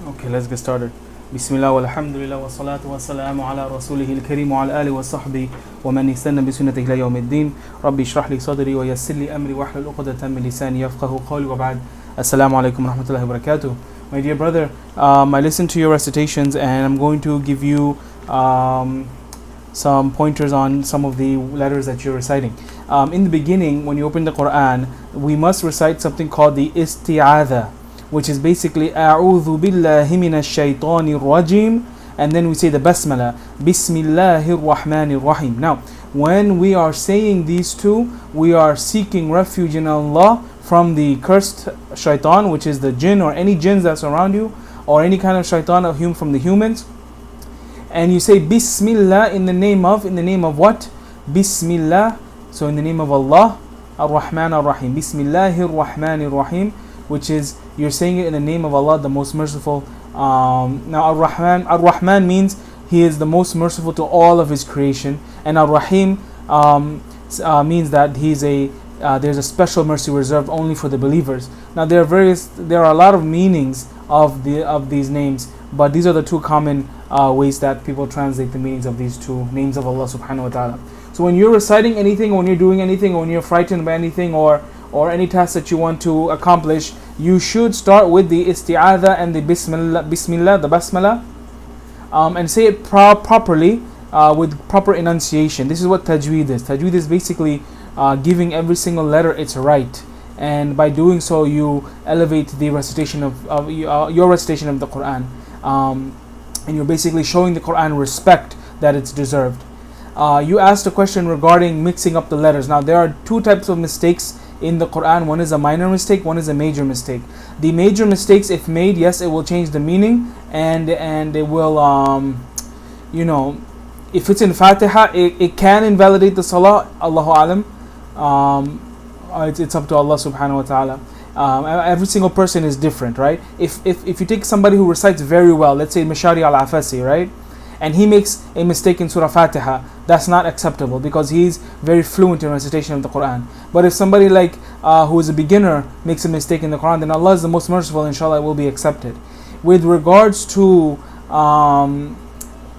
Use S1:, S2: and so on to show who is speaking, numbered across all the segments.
S1: Okay, let's get started. Bismillah walhamdulillah wa salatu wa salamu ala rasulihil kareem wa ala alihi wa sahbihi wa man istanna bi sunnatihi ila yawmiddin. Rabbi shrah li sadri wa yassir li amri wa hlul 'uqdatan min lisani yafqahu qawli wa ba'd. Assalamu alaikum wa rahmatullahi wa barakatuh. My dear brother, I listened to your recitations and I'm going to give you some pointers on some of the letters that you're reciting. In the beginning, when you open the Quran, we must recite something called the isti'adha, which is basically A'udhu billahi minash shaitanir rajim, and then we say the basmala, Bismillahir Rahmanir Rahim. Now, when we are saying these two, we are seeking refuge in Allah from the cursed shaitan, which is the jinn or any jinns that's around you, or any kind of shaitan from the humans. And you say Bismillah in the name of what? Bismillah, so in the name of Allah, Ar-Rahman Ar-Rahim. Bismillahir Rahmanir Rahim, which is you're saying it in the name of Allah, the most merciful. Now Ar-Rahman means He is the most merciful to all of His creation, and Ar-Rahim means that there's a special mercy reserved only for the believers. Now there are a lot of meanings of these names, but these are the two common ways that people translate the meanings of these two names of Allah subhanahu wa ta'ala. So when you're reciting anything, when you're doing anything, when you're frightened by anything, or any task that you want to accomplish, you should start with the isti'adha and the bismillah, the basmala, and say it properly with proper enunciation. This is what tajweed is. Tajweed is basically giving every single letter its right, and by doing so you elevate the recitation of your recitation of the Quran, and you're basically showing the Quran respect that it's deserved. You asked a question regarding mixing up the letters. Now there are two types of mistakes in the Quran. One is a minor mistake, one is a major mistake. The major mistakes, if made, yes, it will change the meaning, and it will if it's in Fatiha, it can invalidate the salah. Allahu alam. It's up to Allah subhanahu wa ta'ala. Every single person is different, right? If you take somebody who recites very well, let's say Mashari al-Afasi, right, and he makes a mistake in Surah Fatiha, that's not acceptable because he's very fluent in recitation of the Quran. But if somebody like who is a beginner makes a mistake in the Quran, then Allah is the most merciful, inshallah it will be accepted. With regards to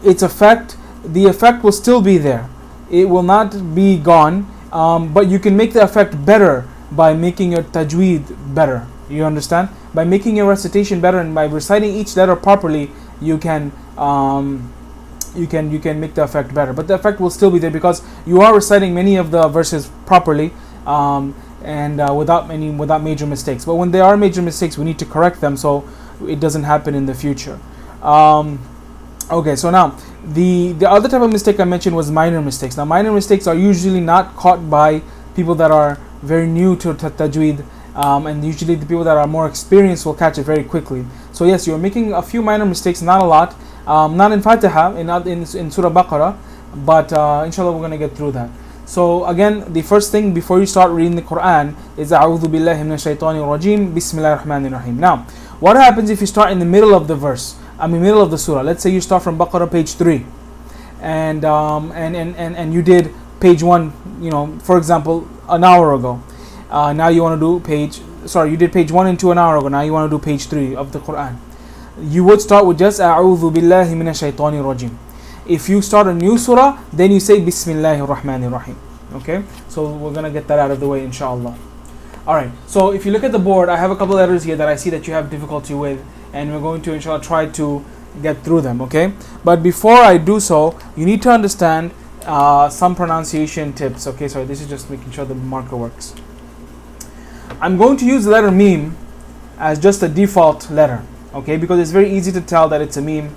S1: its effect, the effect will still be there. It will not be gone, but you can make the effect better by making your tajweed better. You understand? By making your recitation better and by reciting each letter properly, you can make the effect better. But the effect will still be there because you are reciting many of the verses properly, and without major mistakes. But when there are major mistakes, we need to correct them so it doesn't happen in the future. Okay, so now the other type of mistake I mentioned was minor mistakes. Now minor mistakes are usually not caught by people that are very new to tajweed, and usually the people that are more experienced will catch it very quickly. So yes, you're making a few minor mistakes, not a lot, not in Fatiha, in Surah Baqarah, but inshallah we're going to get through that. So again, the first thing before you start reading the Quran is A'udhu billahi minash shaitanir rajim, Bismillahir Rahmanir Rahim. Now, what happens if you start in the middle of the verse? Middle of the surah. Let's say you start from Baqarah page 3, and you did page 1, for example, an hour ago. Now you want to do you did page 1 and 2 an hour ago. Now you want to do page 3 of the Quran. You would start with just A'udhu billahi minash shaitanir rajim. If you start a new surah, then you say Bismillahir Rahmanir Rahim. Okay, so we're gonna get that out of the way, inshallah. Alright, so if you look at the board, I have a couple letters here that I see that you have difficulty with, and we're going to inshallah try to get through them, okay? But before I do so, you need to understand some pronunciation tips, okay? Sorry, this is just making sure the marker works. I'm going to use the letter meme as just a default letter, okay? Because it's very easy to tell that it's a meme.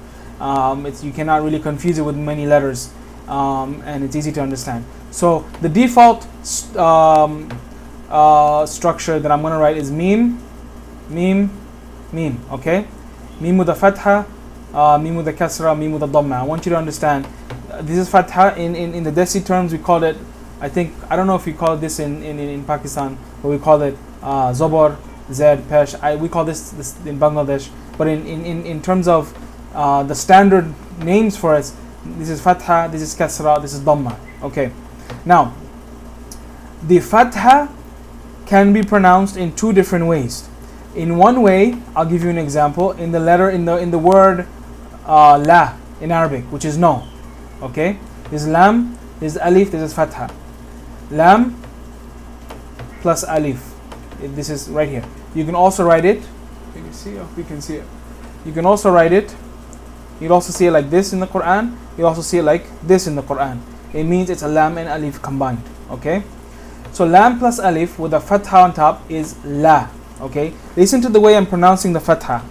S1: You cannot really confuse it with many letters, and it's easy to understand. So the default structure that I'm going to write is meme, okay? Meme with a fatha, meme with a kasra, meme with a dhamma. I want you to understand, this is fatha. In the Desi terms, we call it, I don't know if we call this in Pakistan, but we call it Zobar, Zed, Pesh. We call this in Bangladesh. But in terms of the standard names for it, this is fatha, this is kasra, this is dhamma. Okay. Now, the fatha can be pronounced in two different ways. In one way, I'll give you an example. In the letter, in the word la in Arabic, which is no. Okay, there's lam, there's alif, there's fatha. Lam plus alif. This is right here. You can also write it. Can you see? Oh, you can see it. You can also write it. You'll also see it like this in the Quran. You'll also see it like this in the Quran. It means it's a lam and alif combined. Okay. So lam plus alif with a fatha on top is la. Okay. Listen to the way I'm pronouncing the fatha.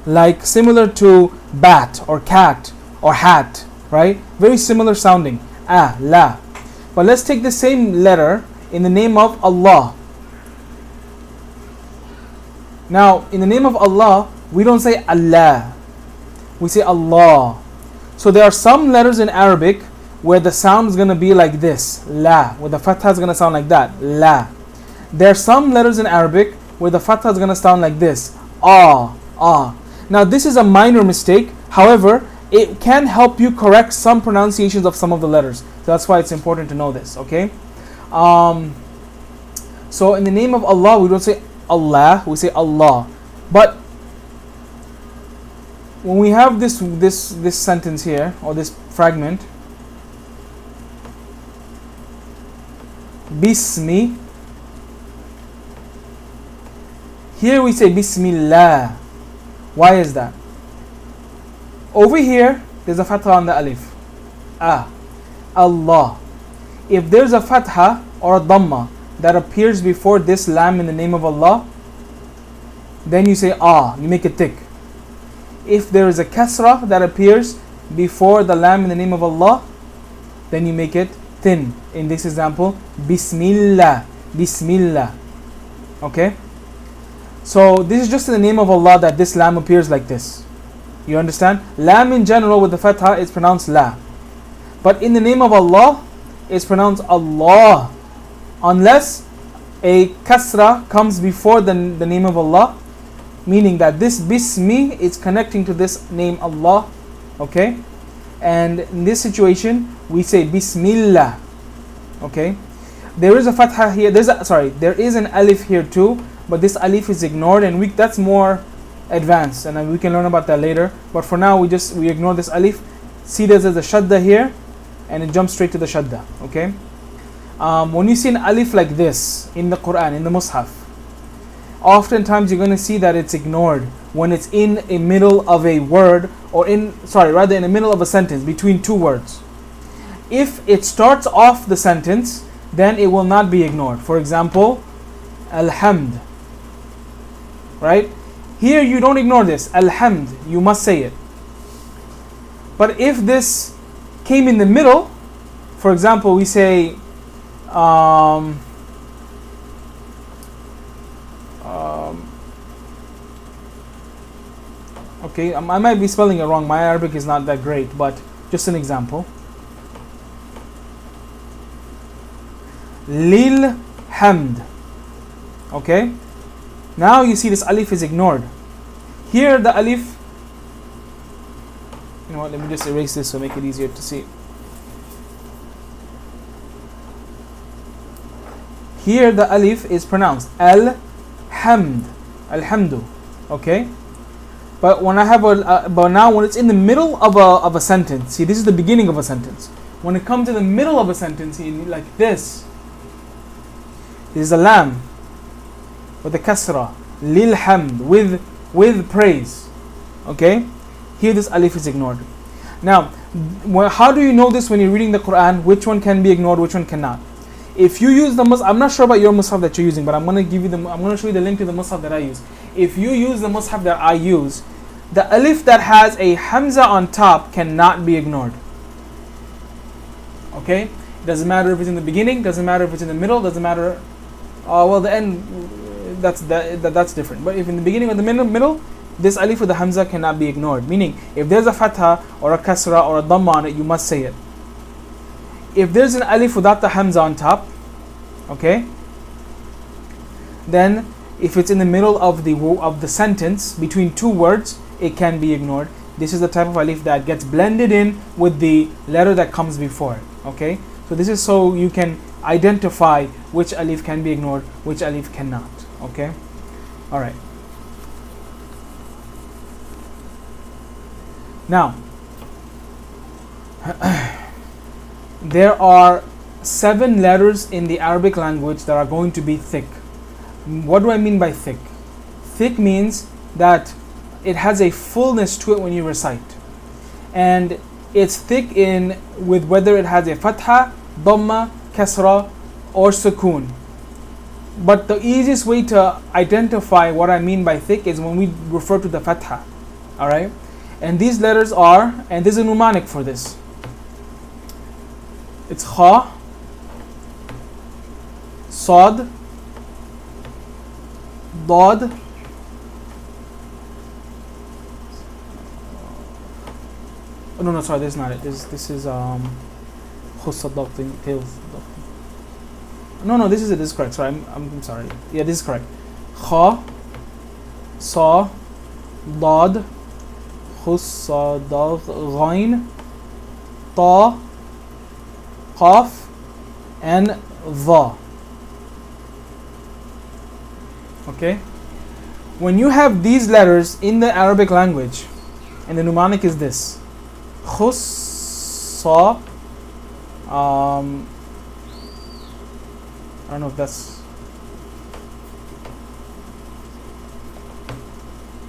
S1: Like similar to bat or cat or hat. Right. Very similar sounding. La. But let's take the same letter in the name of Allah. Now, in the name of Allah, we don't say Allah. We say Allah. So there are some letters in Arabic where the sound is going to be like this, la, where the fatha is going to sound like that, la. There are some letters in Arabic where the fatha is going to sound like this, ah. Now this is a minor mistake. However, it can help you correct some pronunciations of some of the letters. So that's why it's important to know this, okay? So in the name of Allah, we don't say Allah, we say Allah. But when we have this sentence here, or this fragment, Bismi, here we say Bismillah. Why is that? Over here, there's a fatha on the alif. Allah. If there's a fatha or a dhamma that appears before this lam in the name of Allah, then you say you make it thick. If there is a kasra that appears before the lam in the name of Allah, then you make it thin. In this example, Bismillah, Bismillah. Okay? So this is just in the name of Allah that this lam appears like this. You understand? Lam in general with the fatha is pronounced la. But in the name of Allah, it's pronounced Allah. Unless a kasra comes before the name of Allah, meaning that this Bismi is connecting to this name Allah. Okay? And in this situation, we say Bismillah. Okay? There is a fatha here. There is an alif here too, but this alif is ignored, and that's more advanced, and we can learn about that later. But for now, we ignore this alif. See, there's a shadda here, and it jumps straight to the shadda. Okay? When you see an alif like this in the Quran, in the Mus'haf, oftentimes you're going to see that it's ignored when it's in the middle of a word, or in the middle of a sentence between two words. If it starts off the sentence, then it will not be ignored. For example, Alhamd. Right? Here you don't ignore this. Alhamd, you must say it. But if this came in the middle, for example, we say okay, I might be spelling it wrong. My Arabic is not that great, but just an example. Lil hamd. Okay? Now you see this alif is ignored. Here the alif, you know what, let me just erase this so make it easier to see. Here the alif is pronounced al-hamd, alhamdu. Okay? But when I have but now when it's in the middle of a sentence, see, this is the beginning of a sentence. When it comes to the middle of a sentence, like this is a lam with a kasra, lil hamd, with praise. Okay? Here this alif is ignored. Now, how do you know this when you're reading the Quran? Which one can be ignored, which one cannot? If you use the Mus'haf, I'm not sure about your Mus'haf that you're using, but I'm going to show you the link to the Mus'haf that I use. If you use the Mus'haf that I use, the alif that has a hamza on top cannot be ignored. Okay? Doesn't matter if it's in the beginning, doesn't matter if it's in the middle, doesn't matter. The end, that's different. But if in the beginning or the middle, this alif with the hamza cannot be ignored. Meaning, if there's a fatha or a kasra or a dhamma on it, you must say it. If there's an alif without the hamza on top, okay, then if it's in the middle of the sentence between two words, it can be ignored. This is the type of alif that gets blended in with the letter that comes before it. Okay, so this is so you can identify which alif can be ignored, which alif cannot. Okay, All right. Now, there are 7 letters in the Arabic language that are going to be thick. What do I mean by thick? Thick means that it has a fullness to it when you recite. And it's thick in with whether it has a fatha, dhamma, kasra, or sukoon. But the easiest way to identify what I mean by thick is when we refer to the fatha. Alright? And these letters are, and there's a mnemonic for this. It's kha, sad, dad, oh, no, sorry, this is not it. This is khussa thing, tails. No, this is it. This is correct. Sorry, I'm sorry. Yeah, this is correct. Kha, sa, dad, khussa, dad, ghain, ta, qaf, and dha. Okay? When you have these letters in the Arabic language, and the mnemonic is this: khussa, I don't know if that's,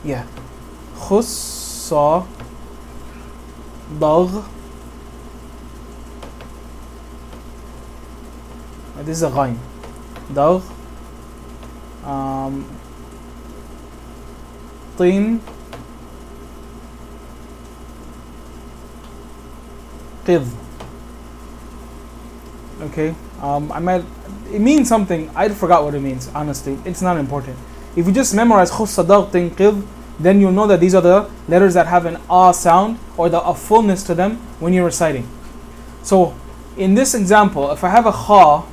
S1: yeah, khussa, dagh, this is a ghain, dagh, tin, qidh. Okay, it means something. I forgot what it means, honestly. It's not important. If you just memorize khussa, dagh, tin, qidh, then you'll know that these are the letters that have an ah sound, or a fullness to them when you're reciting. So in this example, if I have a kha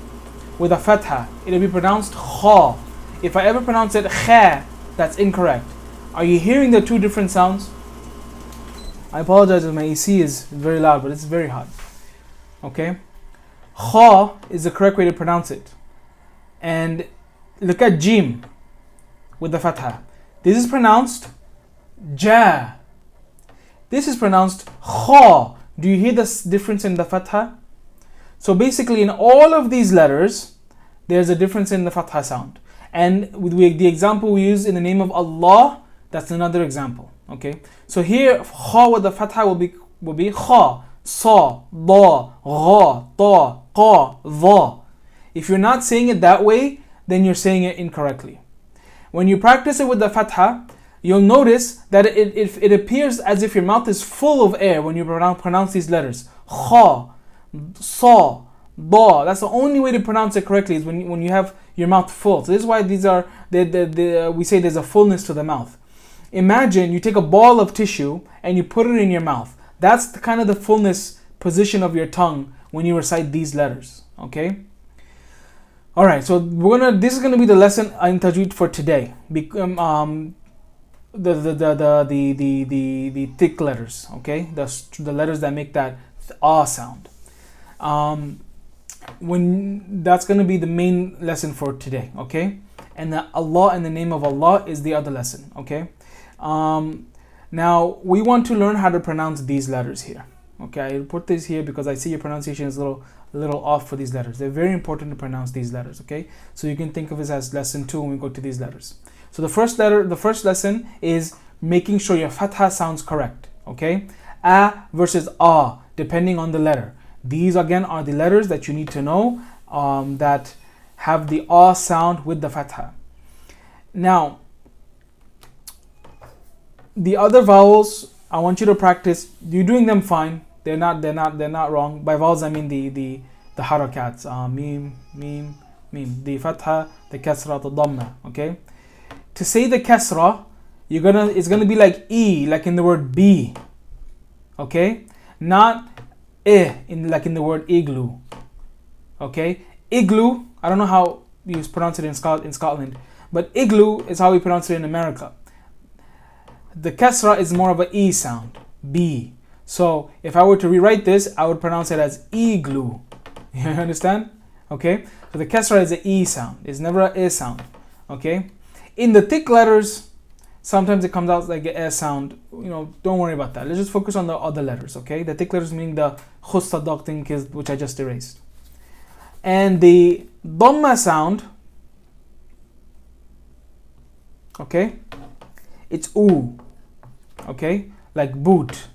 S1: with a fatha, it'll be pronounced kha. If I ever pronounce it kha, that's incorrect. Are you hearing the two different sounds? I apologize if my AC is very loud, but it's very hot. Okay? Kha is the correct way to pronounce it. And look at jim with the fatha. This is pronounced ja. This is pronounced kha. Do you hear the difference in the fatha? So basically in all of these letters, there's a difference in the fatha sound. And with the example we use in the name of Allah, that's another example. Okay? So here, kha with the fatha will be kha, sa, da, gha, ta, qa, dha. If you're not saying it that way, then you're saying it incorrectly. When you practice it with the fatha, you'll notice that it appears as if your mouth is full of air when you pronounce these letters. Kha, sa, da. That's the only way to pronounce it correctly, is when you have your mouth full. So this is why these are we say there's a fullness to the mouth. Imagine you take a ball of tissue and you put it in your mouth. That's the kind of the fullness position of your tongue when you recite these letters. Okay. All right. So this is gonna be the lesson in tajweed for today. The thick letters. Okay. The letters that make that ah sound. When that's going to be the main lesson for today, okay? And the Allah and the name of Allah is the other lesson, okay? Now we want to learn how to pronounce these letters here, okay? I put this here because I see your pronunciation is a little off for these letters. They're very important to pronounce these letters, okay? So you can think of this as lesson 2 when we go to these letters. So the first lesson is making sure your fatha sounds correct, okay? A versus ah, depending on the letter. These again are the letters that you need to know that have the ah sound with the fatha. Now, the other vowels, I want you to practice. You're doing them fine. They're not wrong. By vowels I mean the harakats. Mim, mim, mim. The fatha, the kasra, the dhamma. Okay. To say the kasra, it's gonna be like e, like in the word be. Okay. Not like in the word igloo. Okay, igloo, I don't know how you pronounce it in Scotland, but igloo is how we pronounce it in America. The kasra is more of an e sound, b. So if I were to rewrite this, I would pronounce it as igloo. You understand? Okay, so the kasra is an e sound, it's never an e sound. Okay, In the thick letters, sometimes it comes out like an S sound. Don't worry about that. Let's just focus on the other letters, okay? The thick letters meaning the khusta thing, which I just erased. And the dhamma sound, okay? It's oo, okay? Like boot,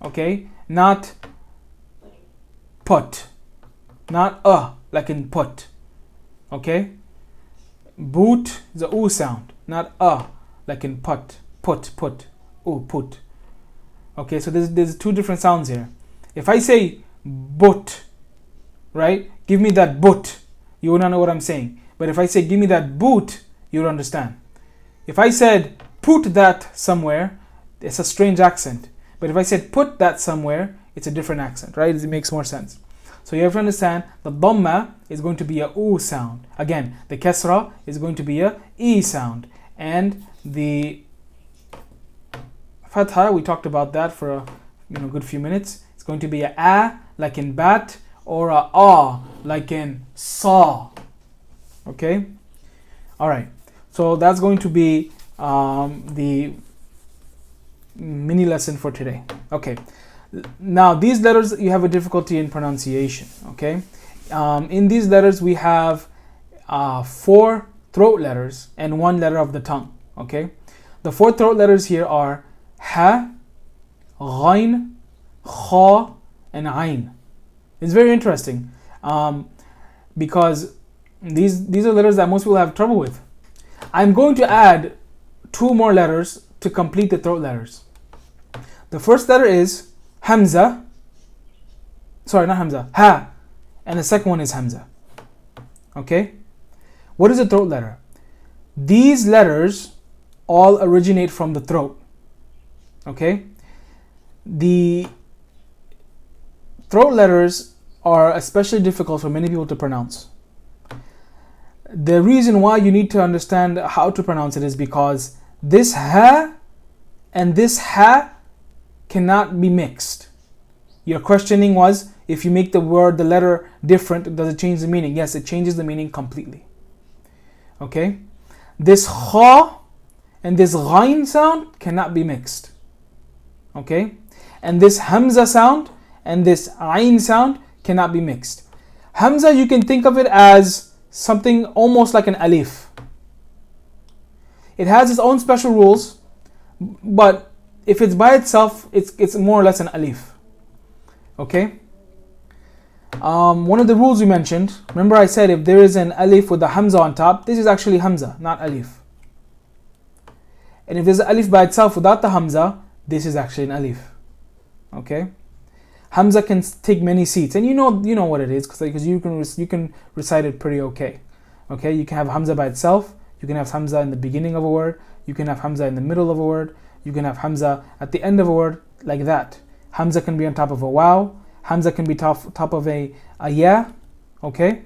S1: okay? Not put, not like in put, okay? Boot is a oo sound, not like in put, oo, put. Okay, so there's two different sounds here. If I say but, right? Give me that but, you will not know what I'm saying. But if I say give me that boot, you'll understand. If I said put that somewhere, it's a strange accent. But if I said put that somewhere, it's a different accent, right? It makes more sense. So you have to understand the dhamma is going to be a oo sound. Again, the kasra is going to be a e sound. And the fatha, we talked about that for a good few minutes. It's going to be a like in bat, or a like in saw. Okay? Alright. So that's going to be the mini lesson for today. Okay. Now these letters, you have a difficulty in pronunciation. Okay. In these letters we have 4 throat letters and 1 letter of the tongue. Okay. The 4 throat letters here are ha, ghain, kha, and ain. It's very interesting because these are letters that most people have trouble with. I'm going to add 2 more letters to complete the throat letters. The first letter is Hamza. Sorry, not Hamza. Ha. And the second one is Hamza. Okay? What is a throat letter? These letters all originate from the throat. Okay? The throat letters are especially difficult for many people to pronounce. The reason why you need to understand how to pronounce it is because this ha and this ha cannot be mixed. Your questioning was, if you make the letter different, does it change the meaning? Yes, it changes the meaning completely. Okay? This kha and this ghain sound cannot be mixed. Okay? And this hamza sound and this ain sound cannot be mixed. Hamza, you can think of it as something almost like an alif. It has its own special rules, but if it's by itself, it's more or less an alif. Okay? One of the rules we mentioned, remember I said if there is an alif with a hamza on top, this is actually hamza, not alif. And if there's an alif by itself without the hamza, this is actually an alif. Okay? Hamza can take many seats, and you know what it is because you can recite it pretty okay. Okay? You can have hamza by itself. You can have hamza in the beginning of a word. You can have hamza in the middle of a word. You can have hamza at the end of a word, like that. Hamza can be on top of a waw. Hamza can be top of a ya. Okay?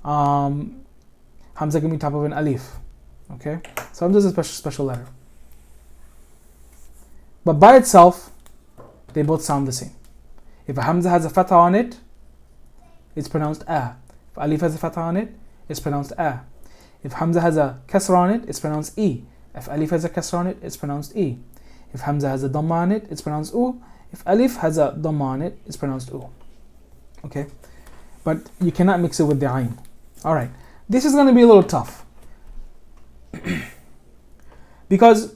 S1: Hamza can be top of an alif. Okay? So Hamza is a special letter. But by itself, they both sound the same. If a hamza has a fatha on it, it's pronounced a. If alif has a fatha on it, it's pronounced a. If hamza has a kasra on it, it's pronounced e. If alif has a kasra on it, it's pronounced e. If hamza has a dhamma on it, it's pronounced u. If alif has a dhamma on it, it's pronounced u. Okay? But you cannot mix it with the ain. Alright. This is going to be a little tough. Because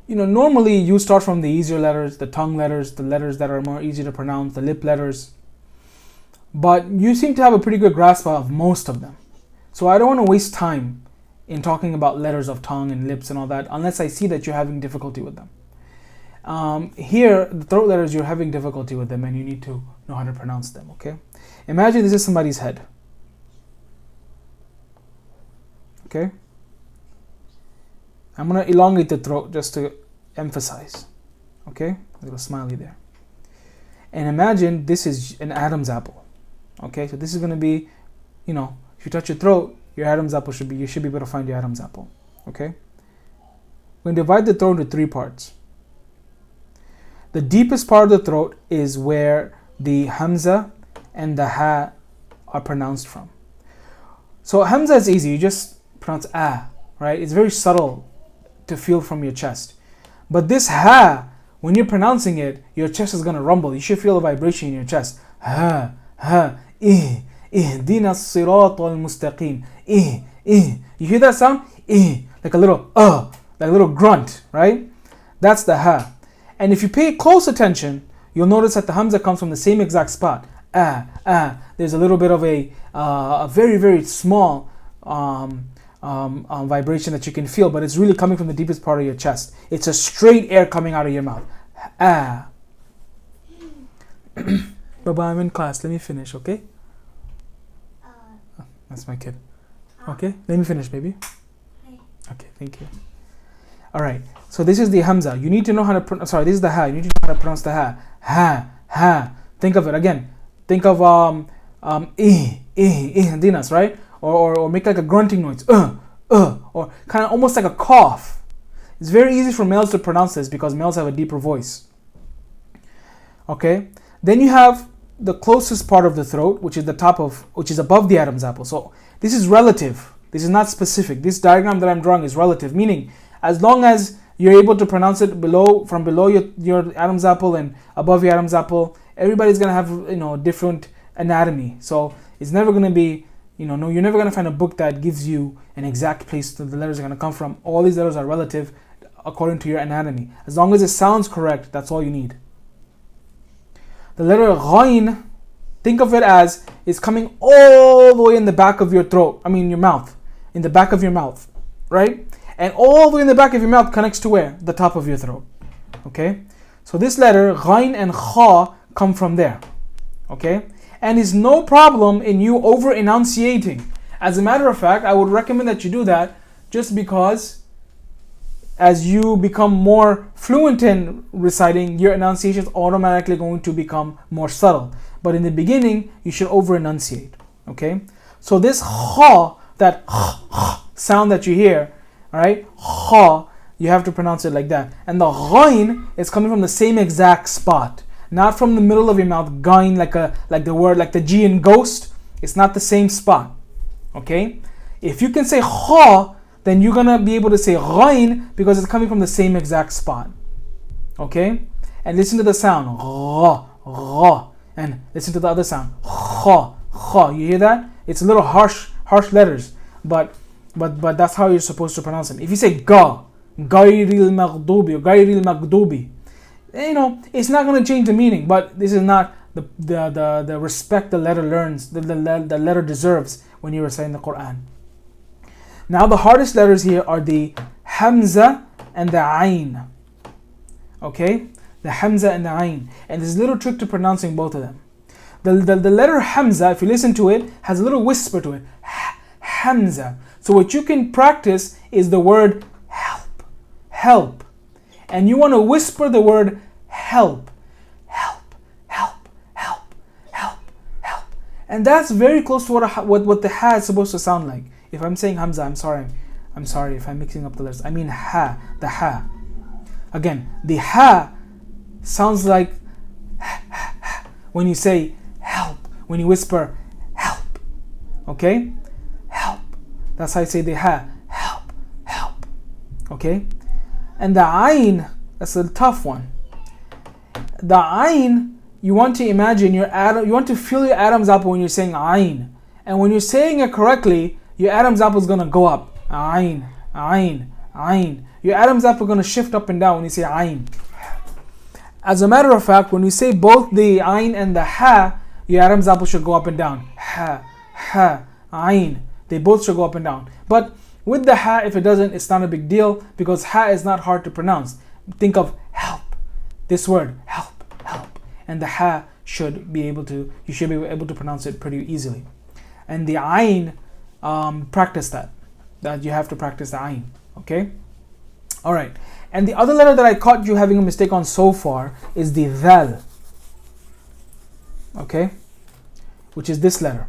S1: normally you start from the easier letters, the tongue letters, the letters that are more easy to pronounce, the lip letters. But you seem to have a pretty good grasp of most of them. So I don't want to waste time in talking about letters of tongue and lips and all that unless I see that you're having difficulty with them. Here, the throat letters, you're having difficulty with them and you need to know how to pronounce them, okay? Imagine this is somebody's head. Okay? I'm going to elongate the throat just to emphasize. Okay? A little smiley there. And imagine this is an Adam's apple. Okay? So this is going to be, if you touch your throat, your Adam's apple you should be able to find your Adam's apple. Okay? We're going to divide the throat into 3 parts. The deepest part of the throat is where the hamza and the ha are pronounced from. So hamza is easy. You just pronounce ah, right? It's very subtle to feel from your chest. But this ha, when you're pronouncing it, your chest is going to rumble. You should feel a vibration in your chest. Ha, ha, ihdina as-sirata al-mustaqim. You hear that sound? Like a little like a little grunt, right? That's the ha. And if you pay close attention, you'll notice that the hamza comes from the same exact spot. There's a little bit of a very, very small vibration that you can feel, but it's really coming from the deepest part of your chest. It's a straight air coming out of your mouth. Baba, I'm in class. Let me finish, okay? That's my kid. Okay, let me finish, baby. Okay, thank you. All right, so this is the hamza. You need to know how to this is the ha. You need to know how to pronounce the ha. Ha. Think of it again. Think of dinas, right? Or make like a grunting noise. Or kind of almost like a cough. It's very easy for males to pronounce this because males have a deeper voice. Okay? Then you have the closest part of the throat, which is above the Adam's apple. So this is relative. This is not specific. This diagram that I'm drawing is relative, meaning as long as you're able to pronounce it from below your Adam's apple and above your Adam's apple, everybody's gonna have different anatomy. So it's never gonna be you're never gonna find a book that gives you an exact place that the letters are gonna come from. All these letters are relative according to your anatomy. As long as it sounds correct, that's all you need. The letter ghain, think of it as it's coming all the way in the back of your throat. Your mouth, in the back of your mouth, right? And all the way in the back of your mouth connects to where? The top of your throat. Okay? So this letter, ghain and kha, come from there. Okay? And it's no problem in you over enunciating. As a matter of fact, I would recommend that you do that just because as you become more fluent in reciting, your enunciation is automatically going to become more subtle. But in the beginning, you should over enunciate. Okay? So this kha, that sound that you hear, all right, kha, you have to pronounce it like that. And the ghain is coming from the same exact spot, not from the middle of your mouth. Ghain, like the word, like the G in ghost. It's not the same spot. Okay, if you can say kha, then you're gonna be able to say ghain because it's coming from the same exact spot. Okay, and listen to the sound gha, and listen to the other sound kha. You hear that? It's a little harsh letters, but that's how you're supposed to pronounce them. If you say ga, gairil maghdubi or gairil maghdubi, it's not going to change the meaning, but this is not the respect the letter learns, the letter deserves when you're reciting the Quran. Now the hardest letters here are the hamza and the ayn. Okay, the hamza and the ayn, and there's a little trick to pronouncing both of them. The letter hamza, if you listen to it, has a little whisper to it. Hamza. So what you can practice is the word help. And you want to whisper the word help. And that's very close to what the ha is supposed to sound like. If I'm saying hamza, I'm sorry if I'm mixing up the letters. I mean ha, the ha. Again, the ha sounds like when you say help, when you whisper help. Okay? Help. That's how I say the ha. Help. Okay? And the ayn, that's a tough one. The ayn, you want to imagine you want to feel your Adam's apple when you're saying ayn. And when you're saying it correctly, your Adam's apple is going to go up. Ayn. Your Adam's apple is going to shift up and down when you say ayn. As a matter of fact, when you say both the ayn and the ha, your Adam's apple should go up and down. Ha, ayn. They both should go up and down. But with the ha, if it doesn't, it's not a big deal because ha is not hard to pronounce. Think of help. This word, help. And the ha you should be able to pronounce it pretty easily. And the ayn, practice that you have to practice the ayn. Okay? Alright. And the other letter that I caught you having a mistake on so far is the dhal. Okay? Which is this letter.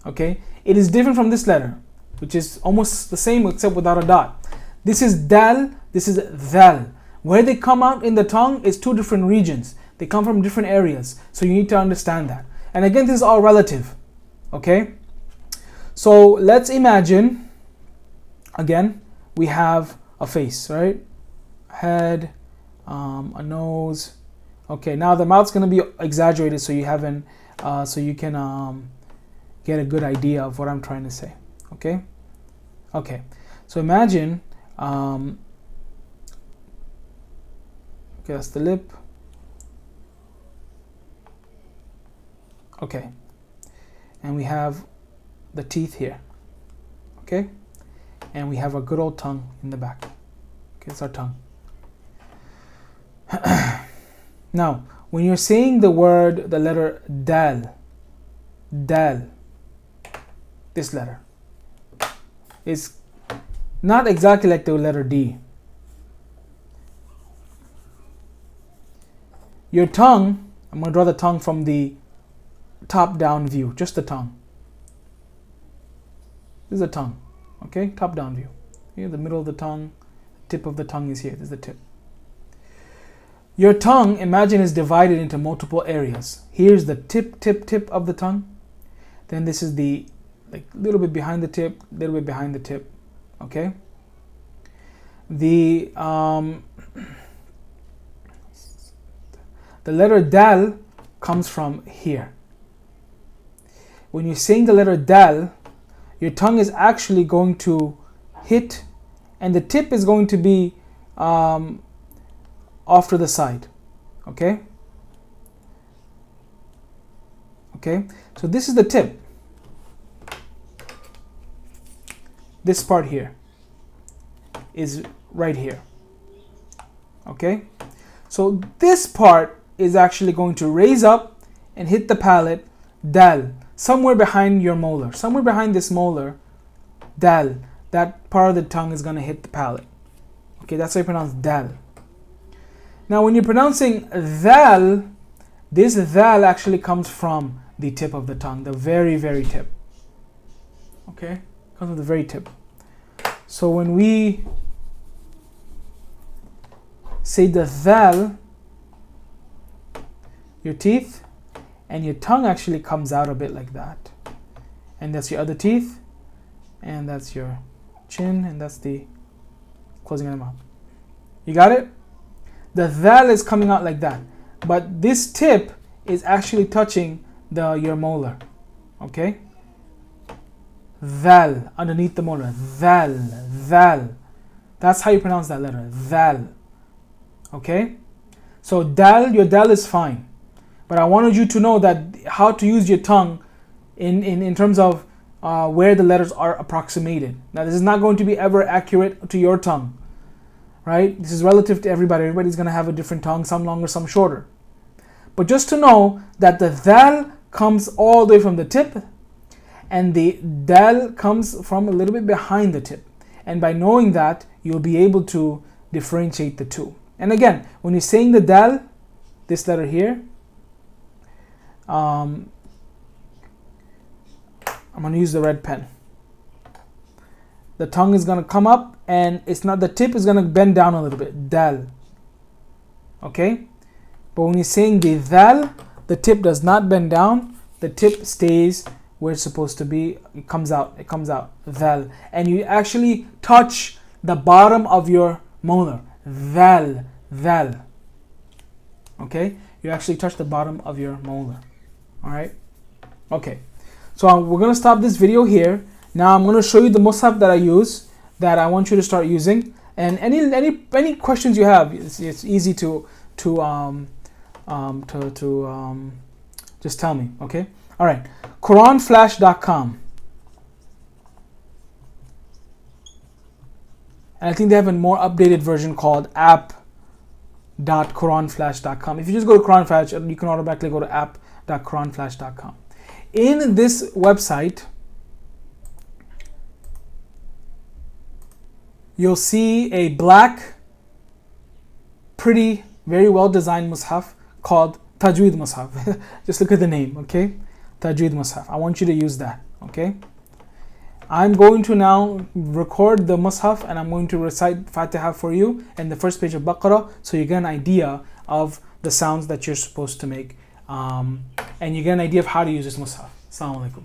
S1: Okay? It is different from this letter, which is almost the same except without a dot. This is dal, this is dhal. Where they come out in the tongue is two different regions. They come from different areas. So you need to understand that. And again, this is all relative. Okay? So let's imagine again, we have a face, right? Head, a nose. Okay, now the mouth's going to be exaggerated so you haven't, so you can get a good idea of what I'm trying to say. Okay. Okay. So imagine, okay, that's the lip. Okay, and we have the teeth here. Okay, and we have a good old tongue in the back. Okay, it's our tongue. Now, when you're saying the word, the letter dal, dal, this letter is not exactly like the letter D. Your tongue, I'm going to draw the tongue from the top down view, just the tongue. This is the tongue, okay, top down view. Here, the middle of the tongue, tip of the tongue is here, this is the tip. Your tongue, imagine, is divided into multiple areas. Here's the tip of the tongue. Then this is the, like, little bit behind the tip, little bit behind the tip, okay? The letter dal comes from here. When you're saying the letter dal, your tongue is actually going to hit, and the tip is going to be off to the side. Okay? Okay? So this is the tip. This part here is right here. Okay? So this part is actually going to raise up and hit the palate, dal, somewhere behind your molar, somewhere behind this molar, dal, that part of the tongue is going to hit the palate. Okay, that's how you pronounce dal. Now when you're pronouncing dhal, this dhal actually comes from the tip of the tongue, the very, very tip. Okay, comes from the very tip. So when we say the dhal, your teeth and your tongue actually comes out a bit like that. And that's your other teeth, and that's your chin, and that's the closing of the mouth. You got it? The dhal is coming out like that, but this tip is actually touching your molar. Okay? Dhal, underneath the molar. Dhal, dhal. That's how you pronounce that letter. Dhal. Okay? So dal, your dal is fine. But I wanted you to know that how to use your tongue in terms of where the letters are approximated. Now this is not going to be ever accurate to your tongue. Right? This is relative to everybody. Everybody's going to have a different tongue, some longer, some shorter. But just to know that the dhal comes all the way from the tip, and the dal comes from a little bit behind the tip. And by knowing that, you'll be able to differentiate the two. And again, when you're saying the dal, this letter here, I'm going to use the red pen. The tongue is going to come up, and it's not, the tip is going to bend down a little bit. Dal. Okay? But when you're saying the dhal, the tip does not bend down. The tip stays where it's supposed to be. It comes out. It comes out. Dhal. And you actually touch the bottom of your molar. Dhal. Dhal. Okay? You actually touch the bottom of your molar. Alright? Okay. So we're going to stop this video here. Now I'm going to show you the mushaf that I use, that I want you to start using. And any questions you have, it's easy to just tell me. Okay? All right. QuranFlash.com. And I think they have a more updated version called app.QuranFlash.com. If you just go to QuranFlash, you can automatically go to app.QuranFlash.com. In this website, you'll see a black, pretty, very well designed mushaf called tajweed mushaf. Just look at the name, okay? Tajweed mushaf. I want you to use that, okay? I'm going to now record the mushaf, and I'm going to recite Fatiha for you and the first page of Baqarah, so you get an idea of the sounds that you're supposed to make, and you get an idea of how to use this mushaf. Assalamu alaikum.